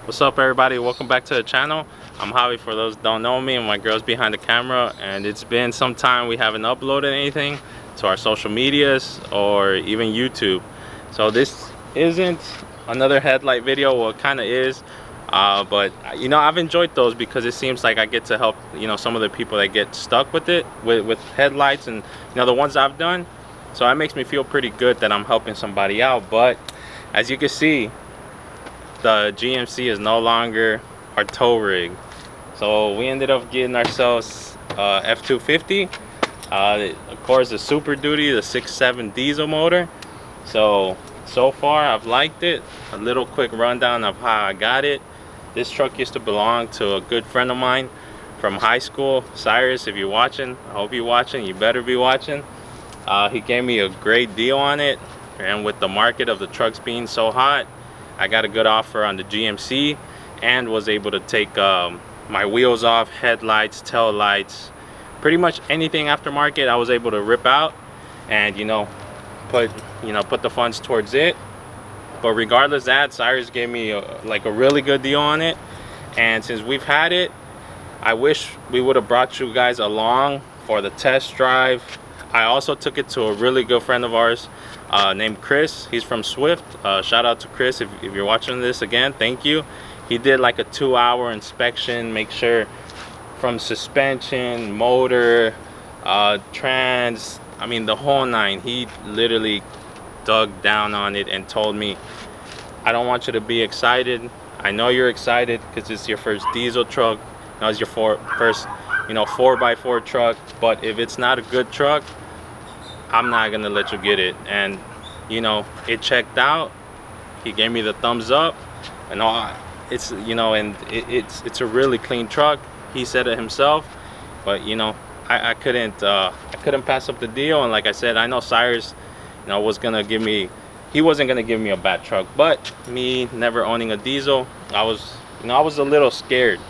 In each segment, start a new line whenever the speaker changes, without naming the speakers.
What's up, everybody? Welcome back to the channel. I'm Javi, for those who don't know me, and my girl's behind the camera, and it's been some time we haven't uploaded anything to our social medias or even YouTube. So this isn't another headlight video. Well, it kind of is, but you know, I've enjoyed those because it seems like I get to help, you know, some of the people that get stuck with it, with headlights, and you know, the ones I've done. So that makes me feel pretty good that I'm helping somebody out. But as you can see, the GMC is no longer our tow rig, so we ended up getting ourselves F250. Of course, the Super Duty, the 6.7 diesel motor. So far I've liked it. A little quick rundown of how I got it. This truck used to belong to a good friend of mine from high school. Cyrus, if you're watching, I hope you're watching. You better be watching. He gave me a great deal on it, and with the market of the trucks being so hot, I got a good offer on the GMC and was able to take my wheels off, headlights, tail lights, pretty much anything aftermarket I was able to rip out and put the funds towards it. But regardless of that, Cyrus gave me like a really good deal on it, and since we've had it, I wish we would have brought you guys along for the test drive. I also took it to a really good friend of ours named Chris. He's from Swift. Shout out to Chris if you're watching this. Again, thank you. He did like a 2-hour inspection, make sure from suspension, motor, trans, I mean the whole nine. He literally dug down on it and told me, I don't want you to be excited. I know you're excited because it's your first diesel truck. Now it's your first 4x4 truck, but if it's not a good truck, I'm not gonna let you get it. And it checked out. He gave me the thumbs up and all. It's it's a really clean truck. He said it himself. But I couldn't pass up the deal. And like I said, I know Cyrus was gonna give me, he wasn't gonna give me a bad truck, but me never owning a diesel, I was a little scared.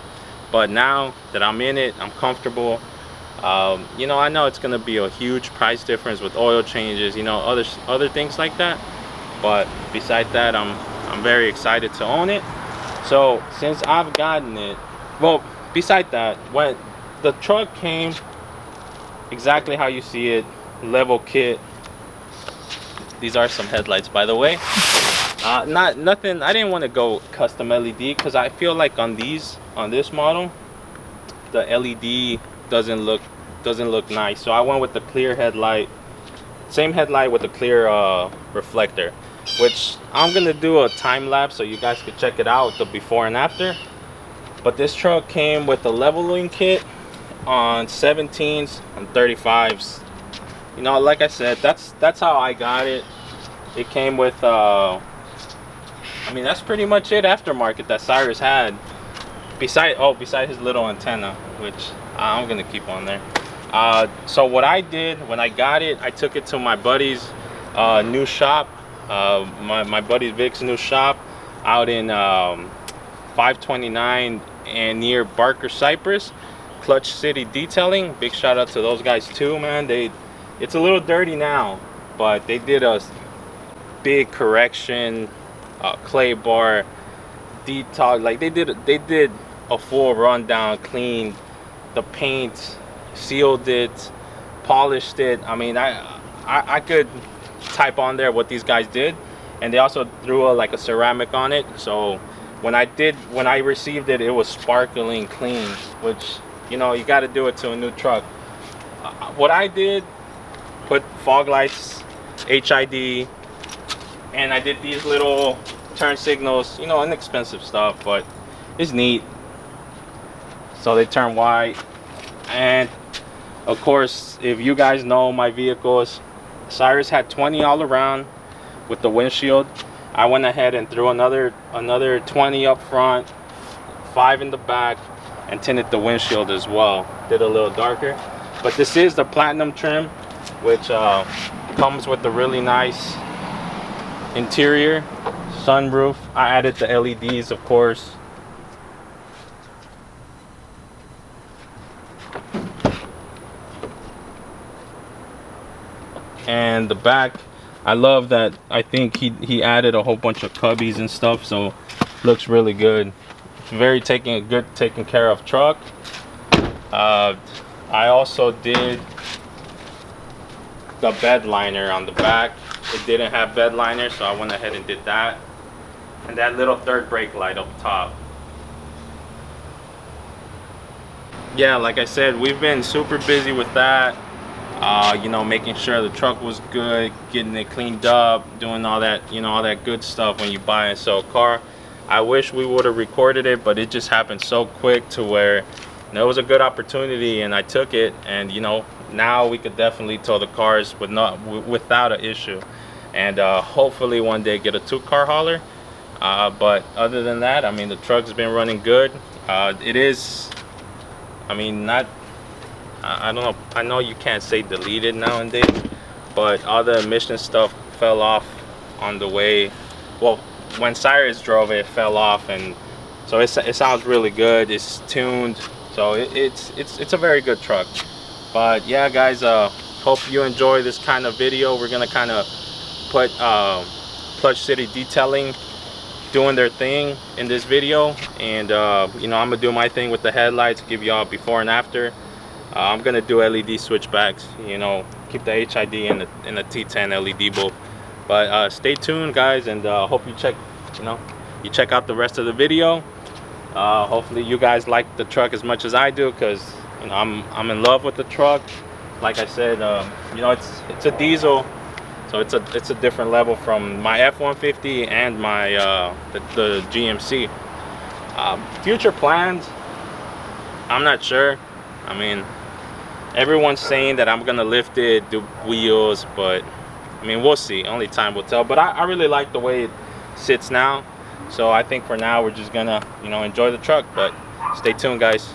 But now that I'm in it, I'm comfortable. I know it's gonna be a huge price difference with oil changes, other things like that. But besides that, I'm very excited to own it. So since I've gotten it, well, beside that, when the truck came exactly how you see it, level kit. These are some headlights, by the way. Nothing. I didn't want to go custom LED because I feel like on this model, the LED doesn't look nice. So I went with the clear headlight, same headlight with the clear reflector, which I'm gonna do a time lapse so you guys can check it out, the before and after. But this truck came with a leveling kit on 17s and 35s. Like I said, that's how I got it. It came with I mean, that's pretty much it aftermarket that Cyrus had. Beside his little antenna, which I'm gonna keep on there. So what I did when I got it, I took it to my buddy's new shop, my buddy Vic's new shop out in 529 and near Barker Cypress, Clutch City Detailing. Big shout out to those guys too, man. It's a little dirty now, but they did a big correction, clay bar detox. Like they did a full rundown, cleaned the paint, sealed it, polished it. I mean, I could type on there what these guys did, and they also threw like a ceramic on it. So when I received it, it was sparkling clean, which you got to do it to a new truck. What I did, put fog lights, HID, and I did these little turn signals, inexpensive stuff, but it's neat. So they turn white. And of course, if you guys know my vehicles, Cyrus had 20 all around with the windshield. I went ahead and threw another 20 up front, 5 in the back, and tinted the windshield as well. Did a little darker. But this is the platinum trim, which comes with the really nice interior, sunroof. I added the LEDs, of course. And the back, I love that. I think he added a whole bunch of cubbies and stuff, so looks really good. Very taken care of truck. I also did the bed liner on the back. It didn't have bed liner, so I went ahead and did that. And that little third brake light up top. Yeah, like I said, we've been super busy with that. You know, making sure the truck was good, getting it cleaned up, doing all that, you know, all that good stuff when you buy and sell a car. I wish we would have recorded it, but it just happened so quick to where, you know, it was a good opportunity and I took it. And you know, now we could definitely tow the cars without an issue, and hopefully one day get a 2-car hauler. But other than that, I mean, the truck's been running good. It is, I mean, not, I don't know, I know you can't say deleted nowadays, but all the emission stuff fell off on the way. Well, when Cyrus drove it, it fell off, and so it sounds really good. It's tuned, so it's a very good truck. But yeah, guys, hope you enjoy this kind of video. We're gonna kind of put Clutch City Detailing doing their thing in this video, and you know, I'm gonna do my thing with the headlights, give y'all before and after. I'm gonna do LED switchbacks, you know, keep the HID and the T10 LED bulb. But stay tuned, guys, and hope you check out the rest of the video. Hopefully you guys like the truck as much as I do, because you know, I'm in love with the truck. Like I said, you know, it's a diesel, so it's a different level from my F250 and my the GMC. Future plans, I'm not sure. I mean, everyone's saying that I'm gonna lift it, do wheels, but I mean, we'll see. Only time will tell. But I really like the way it sits now, so I think for now we're just gonna, you know, enjoy the truck. But stay tuned, guys.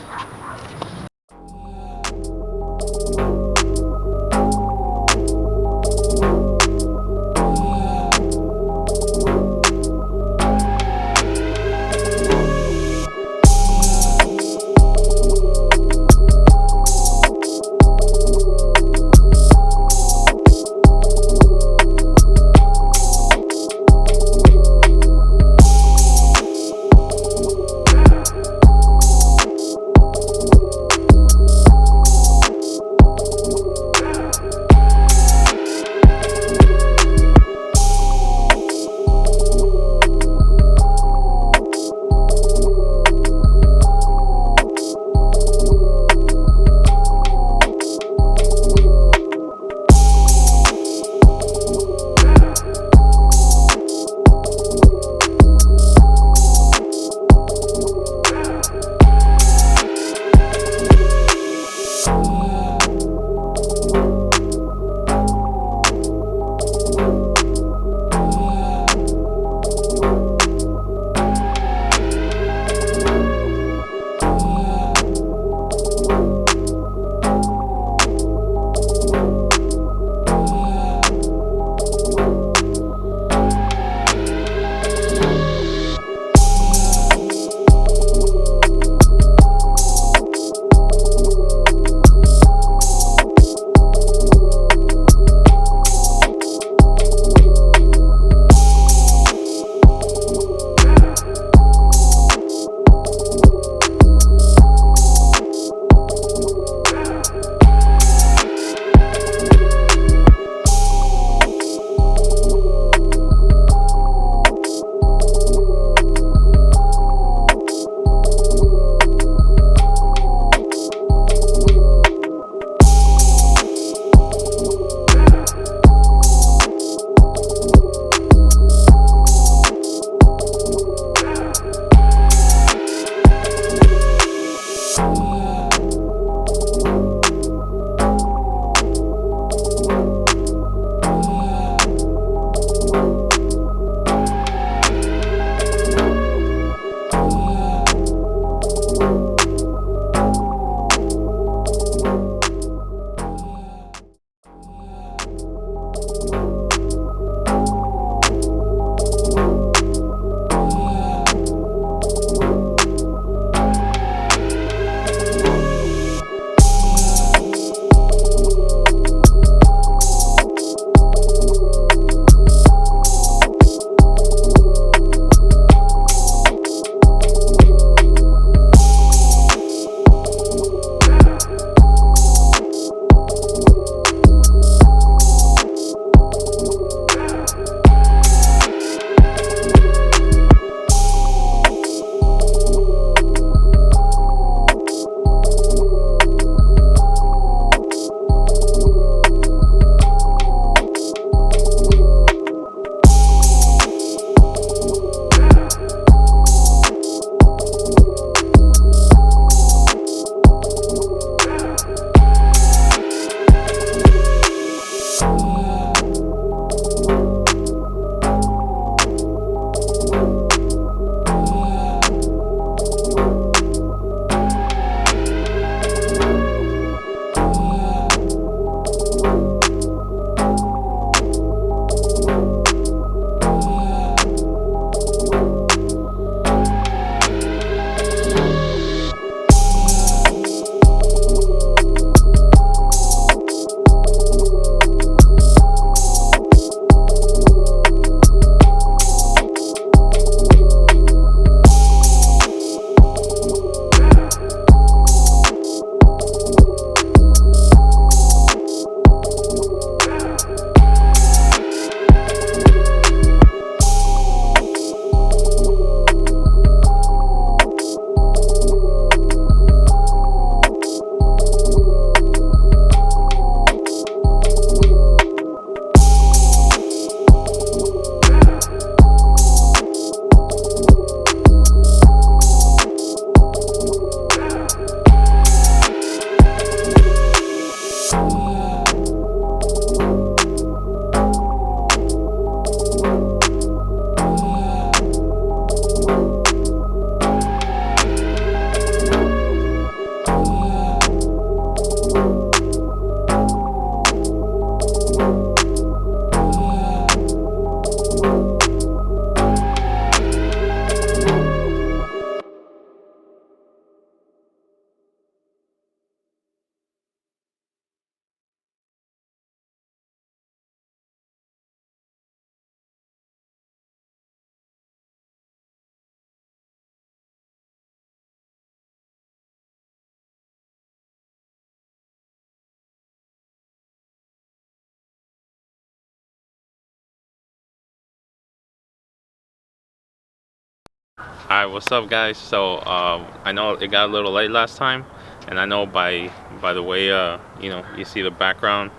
Alright, what's up guys? So I know it got a little late last time, and I know by the way you know, you see the background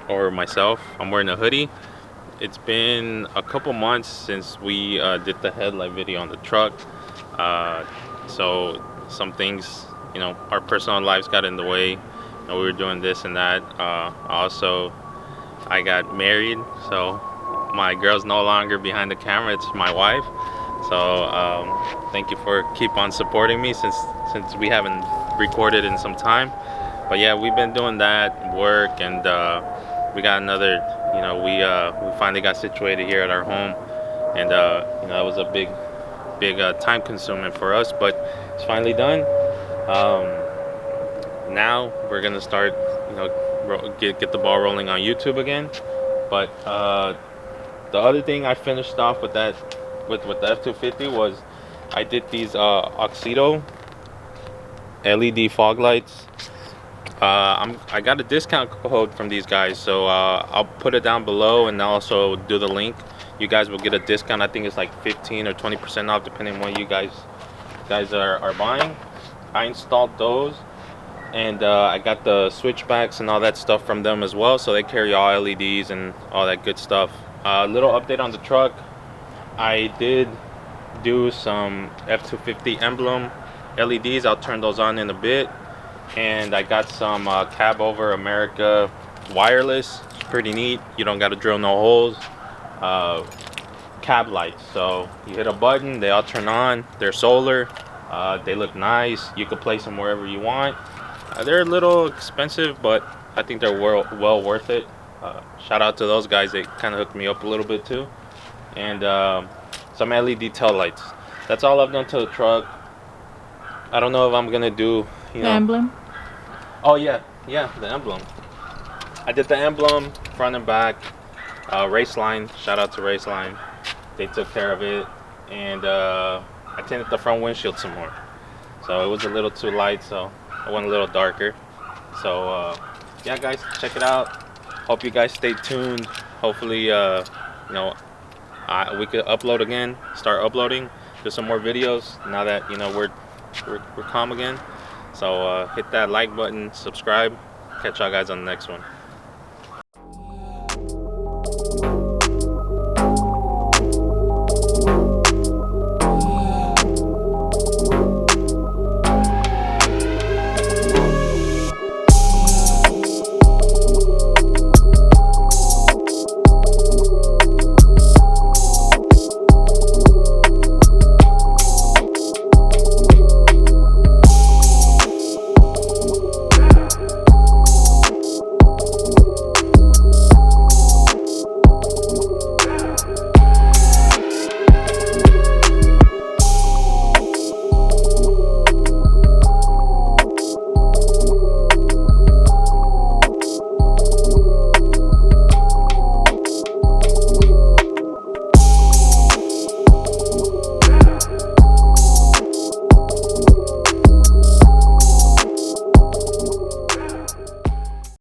or myself, I'm wearing a hoodie. It's been a couple months since we did the headlight video on the truck. So some things, you know, our personal lives got in the way. You know, we were doing this and that. Also, I got married, so my girl's no longer behind the camera. It's my wife. So thank you for keep on supporting me since we haven't recorded in some time. But yeah, we've been doing that work, and we got another, you know, we finally got situated here at our home, and you know, that was a big time consuming for us, but it's finally done. Now we're gonna start, you know, get the ball rolling on YouTube again. But the other thing I finished off with that with the F250 was I did these Oxido LED fog lights. I got a discount code from these guys, so I'll put it down below, and I'll also do the link. You guys will get a discount. I think it's like 15 or 20% off, depending on what you guys are buying. I installed those, and I got the switchbacks and all that stuff from them as well, so they carry all LEDs and all that good stuff. Little update on the truck. I did do some F250 emblem LEDs. I'll turn those on in a bit. And I got some Cab Over America wireless. It's pretty neat. You don't got to drill no holes. Cab lights. So you hit a button, they all turn on. They're solar. They look nice. You could place them wherever you want. They're a little expensive, but I think they're well worth it. Shout out to those guys. They kind of hooked me up a little bit too. And some LED tail lights. That's all I've done to the truck. I don't know if I'm gonna do, you know,
the emblem.
Oh yeah, the emblem. I did the emblem front and back. Raceline, shout out to Raceline. They took care of it, and I tinted the front windshield some more. So it was a little too light, so I went a little darker. So yeah, guys, check it out. Hope you guys stay tuned. Hopefully, you know, we could upload again, start uploading, do some more videos now that, you know, we're calm again. So hit that like button, subscribe. Catch y'all guys on the next one.